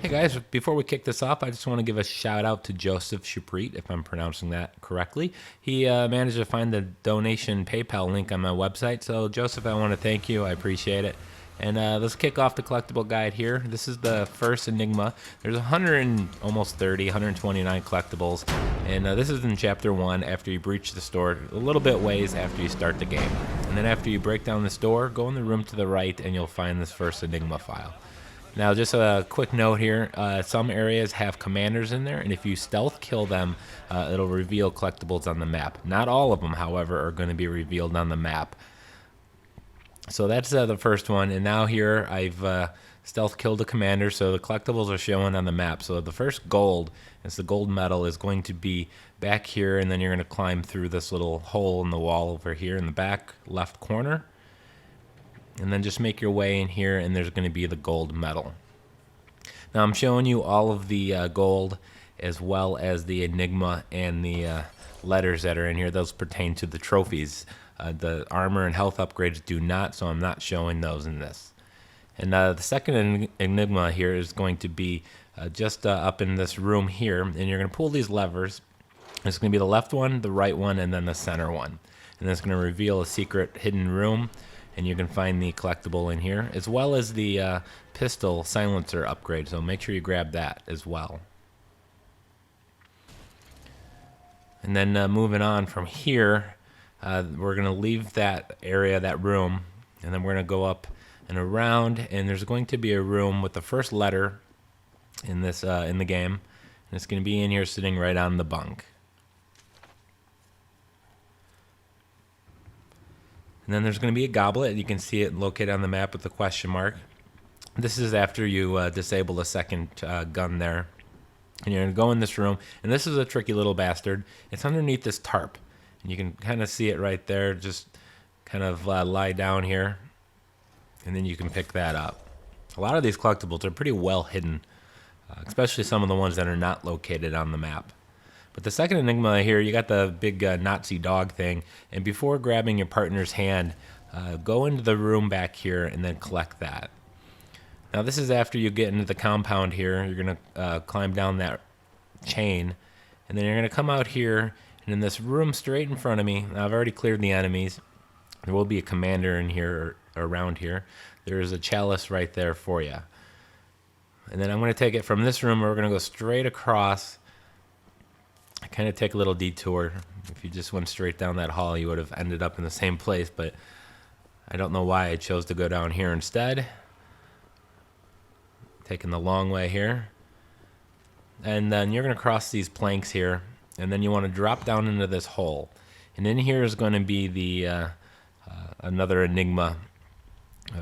Hey guys, before we kick this off, I just want to give a shout out to Joseph Chaprit, if I'm pronouncing that correctly. He managed to find the donation PayPal link on my website. So Joseph, I want to thank you. I appreciate it. And let's kick off the collectible guide here. This is the first Enigma. There's 129 collectibles. And this is in Chapter 1 after you breach the store, a little bit ways after you start the game. And then after you break down this door, go in the room to the right and you'll find this first Enigma file. Now, just a quick note here, some areas have commanders in there, and if you stealth kill them, it'll reveal collectibles on the map. Not all of them, however, are going to be revealed on the map. So that's the first one, and now here I've stealth killed a commander, so the collectibles are showing on the map. So the first gold, it's the gold medal, is going to be back here, and then you're going to climb through this little hole in the wall over here in the back left corner. And then just make your way in here, and there's going to be the gold medal. Now I'm showing you all of the gold as well as the Enigma and the letters that are in here. Those pertain to the trophies. The armor and health upgrades do not, so I'm not showing those in this. And the second Enigma here is going to be just up in this room here, and you're going to pull these levers. It's going to be the left one, the right one, and then the center one. And it's going to reveal a secret hidden room. And you can find the collectible in here, as well as the pistol silencer upgrade, so make sure you grab that as well. And then moving on from here, we're going to leave that area, that room, and then we're going to go up and around, and there's going to be a room with the first letter in this in the game, and it's going to be in here sitting right on the bunk. And then there's going to be a goblet. You can see it located on the map with the question mark. This is after you disable the second gun there. And you're going to go in this room. And this is a tricky little bastard. It's underneath this tarp. And you can kind of see it right there. Just kind of lie down here. And then you can pick that up. A lot of these collectibles are pretty well hidden. Especially some of the ones that are not located on the map. But the second Enigma here, you got the big Nazi dog thing, and before grabbing your partner's hand, go into the room back here and then collect that. Now this is after you get into the compound here. You're going to climb down that chain, and then you're going to come out here, and in this room straight in front of me, now I've already cleared the enemies. There will be a commander in here, or around here. There is a chalice right there for you. And then I'm going to take it from this room, we're going to go straight across. I kind of take a little detour. If you just went straight down that hall, you would have ended up in the same place, but I don't know why I chose to go down here instead. Taking the long way here. And then you're going to cross these planks here, and then you want to drop down into this hole. And in here is going to be the another Enigma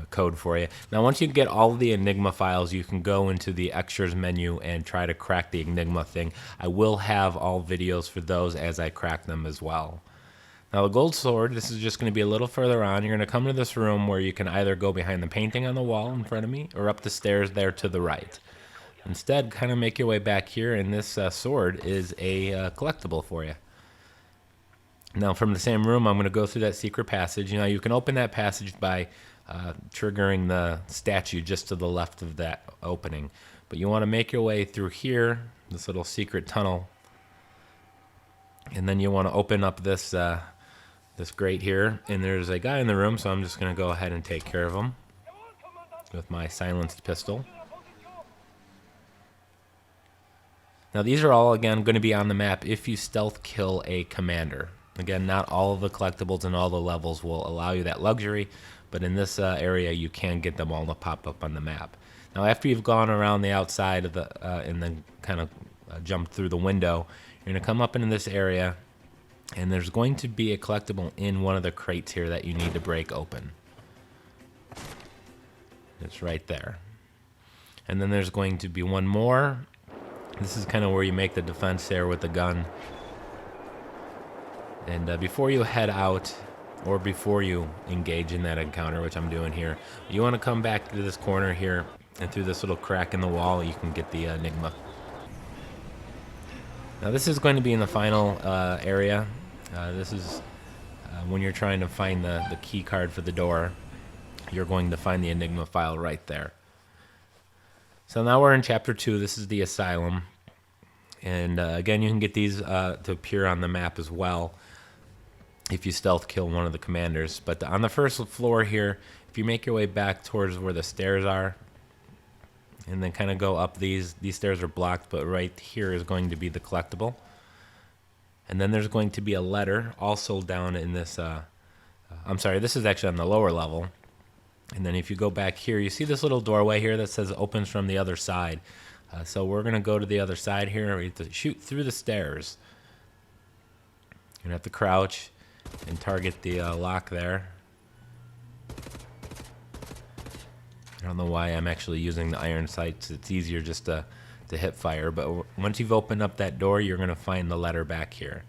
code for you. Now once you get all of the Enigma files, you can go into the extras menu and try to crack the Enigma thing. I will have all videos for those as I crack them as well. Now the gold sword, this is just going to be a little further on. You're going to come to this room where you can either go behind the painting on the wall in front of me or up the stairs there to the right. Instead, kind of make your way back here, and this sword is a collectible for you. Now from the same room, I'm going to go through that secret passage. You know, you can open that passage by triggering the statue just to the left of that opening. But you want to make your way through here, this little secret tunnel. And then you want to open up this this grate here. And there's a guy in the room, so I'm just going to go ahead and take care of him with my silenced pistol. Now these are all, again, going to be on the map if you stealth kill a commander. Again, not all of the collectibles and all the levels will allow you that luxury, but in this area you can get them all to pop up on the map. Now after you've gone around the outside of the and then kind of jumped through the window, you're going to come up into this area, and there's going to be a collectible in one of the crates here that you need to break open. It's right there. And then there's going to be one more. This is kind of where you make the defense there with the gun. And before you head out, or before you engage in that encounter, which I'm doing here, you want to come back to this corner here, and through this little crack in the wall, you can get the Enigma. Now this is going to be in the final area. This is when you're trying to find the key card for the door. You're going to find the Enigma file right there. So now we're in Chapter 2. This is the Asylum. And again, you can get these to appear on the map as well if you stealth kill one of the commanders. But on the first floor here, if you make your way back towards where the stairs are, and then kind of go up these stairs are blocked, but right here is going to be the collectible. And then there's going to be a letter also down in this, I'm sorry, this is actually on the lower level. And then if you go back here, you see this little doorway here that says opens from the other side. So we're going to go to the other side here. We have to shoot through the stairs. You're going to have to crouch and target the lock there. I don't know why I'm actually using the iron sights. It's easier just to hip fire. But once you've opened up that door, you're going to find the letter back here.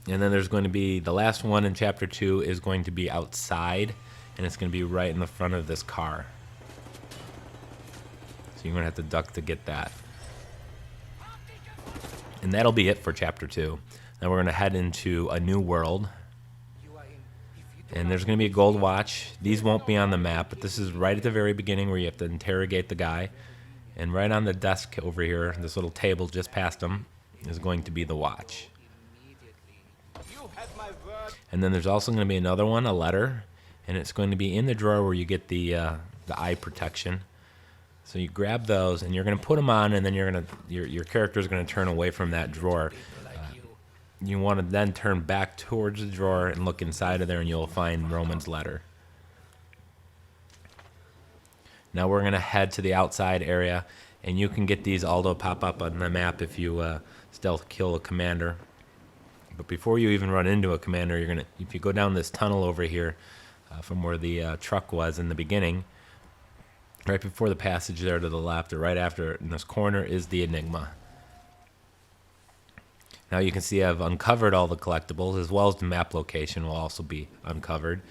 And then there's going to be the last one in Chapter 2 is going to be outside. And it's going to be right in the front of this car. So you're going to have to duck to get that. And that'll be it for Chapter 2. Now we're going to head into a new world. And there's going to be a gold watch. These won't be on the map, but this is right at the very beginning where you have to interrogate the guy. And right on the desk over here, this little table just past him, is going to be the watch. And then there's also going to be another one, a letter. And it's going to be in the drawer where you get the eye protection. So you grab those, and you're going to put them on, and then your character is going to turn away from that drawer. You want to then turn back towards the drawer and look inside of there, and you'll find Roman's letter. Now we're going to head to the outside area, and you can get these all to pop up on the map if you stealth kill a commander. But before you even run into a commander, if you go down this tunnel over here from where the truck was in the beginning, right before the passage there to the left, or right after in this corner, is the Enigma. Now you can see I've uncovered all the collectibles, as well as the map location will also be uncovered.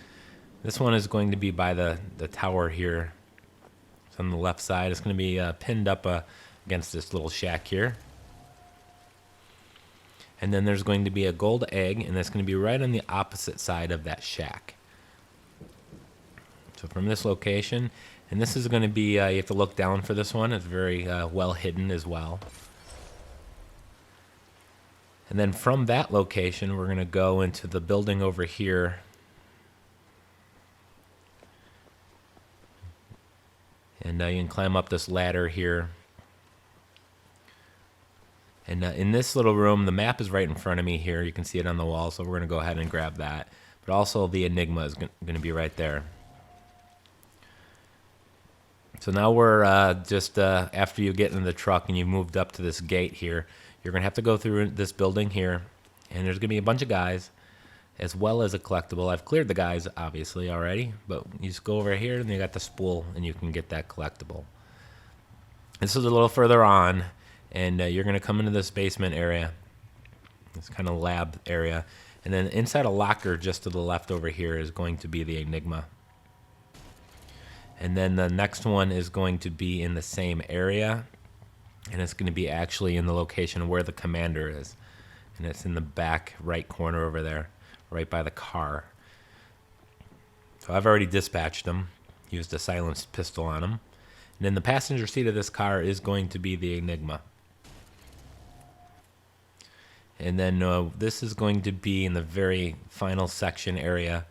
This one is going to be by the tower here. It's on the left side. It's going to be pinned up against this little shack here. And then there's going to be a gold egg, and that's going to be right on the opposite side of that shack. So from this location, and this is going to be, you have to look down for this one. It's very well hidden as well. And then from that location, we're going to go into the building over here. And you can climb up this ladder here. And in this little room, the map is right in front of me here. You can see it on the wall, so we're going to go ahead and grab that. But also the Enigma is going to be right there. So now we're just after you get in the truck and you've moved up to this gate here, you're going to have to go through this building here, and there's going to be a bunch of guys, as well as a collectible. I've cleared the guys, obviously, already, but you just go over here, and you got the spool, and you can get that collectible. This is a little further on, and you're going to come into this basement area, this kind of lab area, and then inside a locker just to the left over here is going to be the Enigma. And then the next one is going to be in the same area, and it's going to be actually in the location where the commander is. And it's in the back right corner over there, right by the car. So I've already dispatched him, used a silenced pistol on him. And in the passenger seat of this car is going to be the Enigma. And then this is going to be in the very final section area.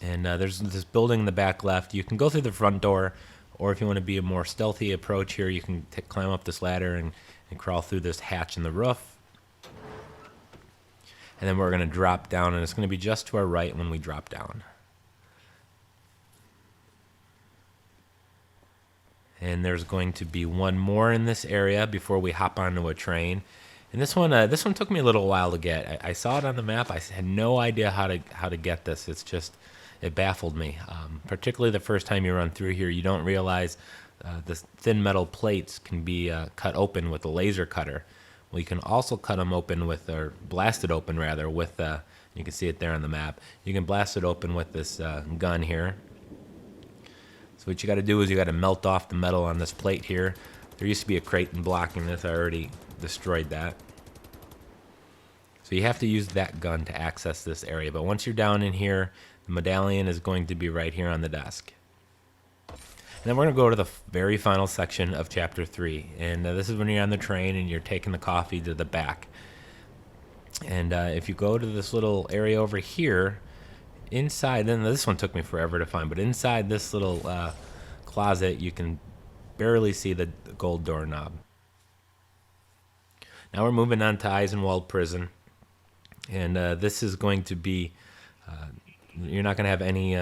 And there's this building in the back left. You can go through the front door, or if you want to be a more stealthy approach here, you can climb up this ladder and crawl through this hatch in the roof. And then we're going to drop down, and it's going to be just to our right when we drop down. And there's going to be one more in this area before we hop onto a train. And this one took me a little while to get. I saw it on the map. I had no idea how to get this. It baffled me, particularly the first time you run through here. You don't realize the thin metal plates can be cut open with a laser cutter. Well, you can also cut them open or blast it open rather with, you can see it there on the map. You can blast it open with this gun here. So what you got to do is you got to melt off the metal on this plate here. There used to be a crate blocking this. I already destroyed that. So you have to use that gun to access this area. But once you're down in here, the medallion is going to be right here on the desk. then we're going to go to the very final section of Chapter 3. And this is when you're on the train and you're taking the coffee to the back. And if you go to this little area over here, inside, then this one took me forever to find, but inside this little closet, you can barely see the gold doorknob. Now we're moving on to Eisenwald Prison. And this is going to be, you're not going to have any...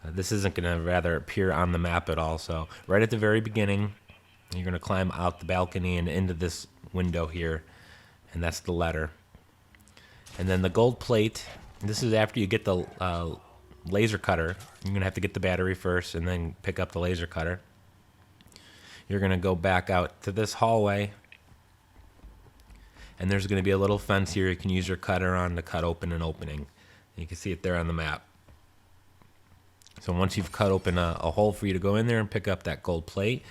this isn't going to rather appear on the map at all. So right at the very beginning, you're going to climb out the balcony and into this window here, and that's the letter. And then the gold plate, this is after you get the laser cutter. You're going to have to get the battery first and then pick up the laser cutter. You're going to go back out to this hallway, and there's going to be a little fence here you can use your cutter on to cut open an opening. You can see it there on the map. So once you've cut open a hole for you to go in there and pick up that gold plate,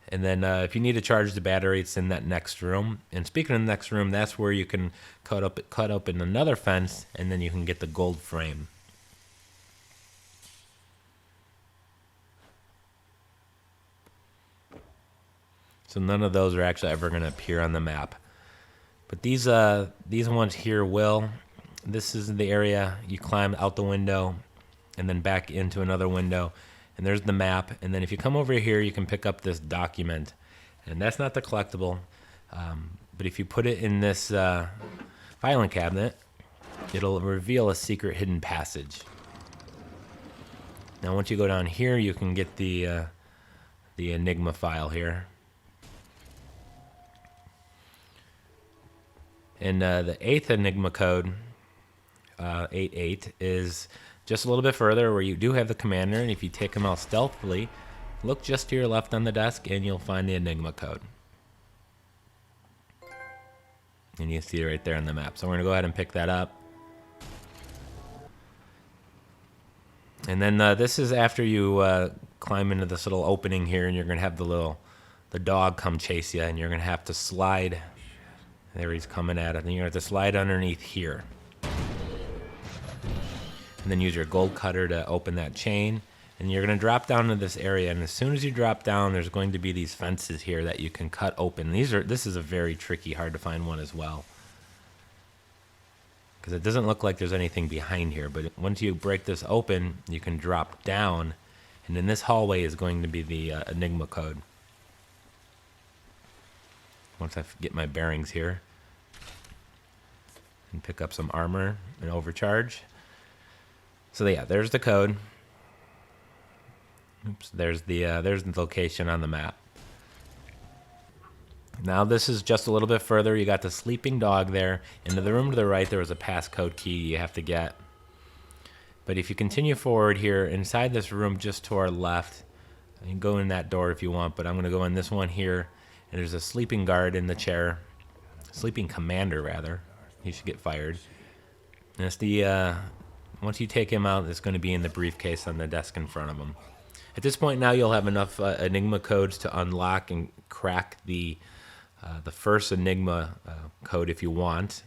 and then if you need to charge the battery, it's in that next room. And speaking of the next room, that's where you can cut open another fence, and then you can get the gold frame. So none of those are actually ever going to appear on the map, but these ones here will. This is the area you climb out the window and then back into another window, and there's the map. And then if you come over here, you can pick up this document, and that's not the collectible, but if you put it in this filing cabinet, it'll reveal a secret hidden passage. Now once you go down here, you can get the Enigma file here. And the 8th Enigma code, 88, is just a little bit further, where you do have the commander, and if you take him out stealthily, look just to your left on the desk and you'll find the Enigma code. And you see it right there on the map. So we're going to go ahead and pick that up. And then this is after you climb into this little opening here, and you're going to have the dog come chase you, and you're going to have to slide. There he's coming at it, and you're going to have to slide underneath here. And then use your gold cutter to open that chain, and you're going to drop down into this area, and as soon as you drop down, there's going to be these fences here that you can cut open. This is a very tricky, hard to find one as well, because it doesn't look like there's anything behind here, but once you break this open, you can drop down, and in this hallway is going to be the Enigma code. Once I get my bearings here, and pick up some armor and overcharge. So yeah, there's the code. Oops, there's the location on the map. Now this is just a little bit further. You got the sleeping dog there. Into the room to the right, there was a passcode key you have to get. But if you continue forward here, inside this room just to our left, you can go in that door if you want, but I'm going to go in this one here, and there's a sleeping guard in the chair. Sleeping commander, rather. He should get fired. And it's the... once you take him out, it's going to be in the briefcase on the desk in front of him. At this point now, you'll have enough Enigma codes to unlock and crack the first Enigma code if you want.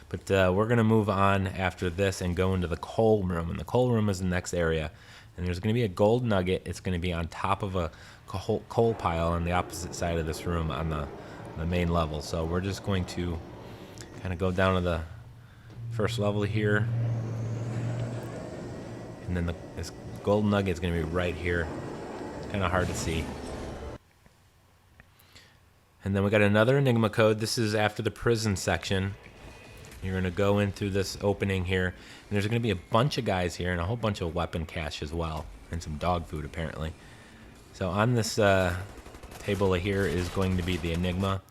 But we're going to move on after this and go into the coal room. And the coal room is the next area. And there's going to be a gold nugget. It's going to be on top of a coal pile on the opposite side of this room on the main level. So we're just going to kind of go down to the first level here. And then this gold nugget is going to be right here. It's kind of hard to see. And then we got another Enigma code. This is after the prison section. You're going to go in through this opening here. And there's going to be a bunch of guys here and a whole bunch of weapon cache as well. And some dog food, apparently. So on this table here is going to be the Enigma.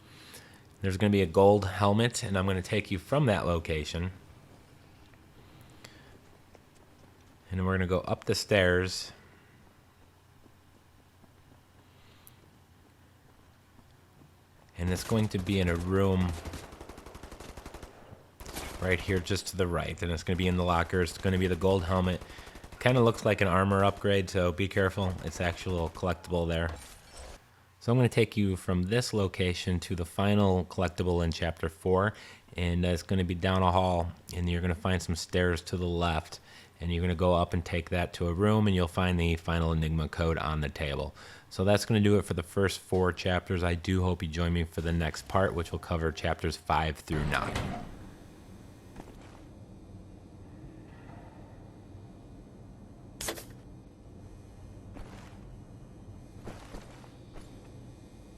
There's going to be a gold helmet, and I'm going to take you from that location. And then we're going to go up the stairs. And it's going to be in a room right here just to the right. And it's going to be in the locker. It's going to be the gold helmet. Kind of looks like an armor upgrade, so be careful. It's actually a collectible there. So I'm going to take you from this location to the final collectible in Chapter 4. And it's going to be down a hall, and you're going to find some stairs to the left. and you're going to go up and take that to a room, and you'll find the final Enigma code on the table. So that's going to do it for the first 4 chapters. I do hope you join me for the next part, which will cover chapters 5 through 9.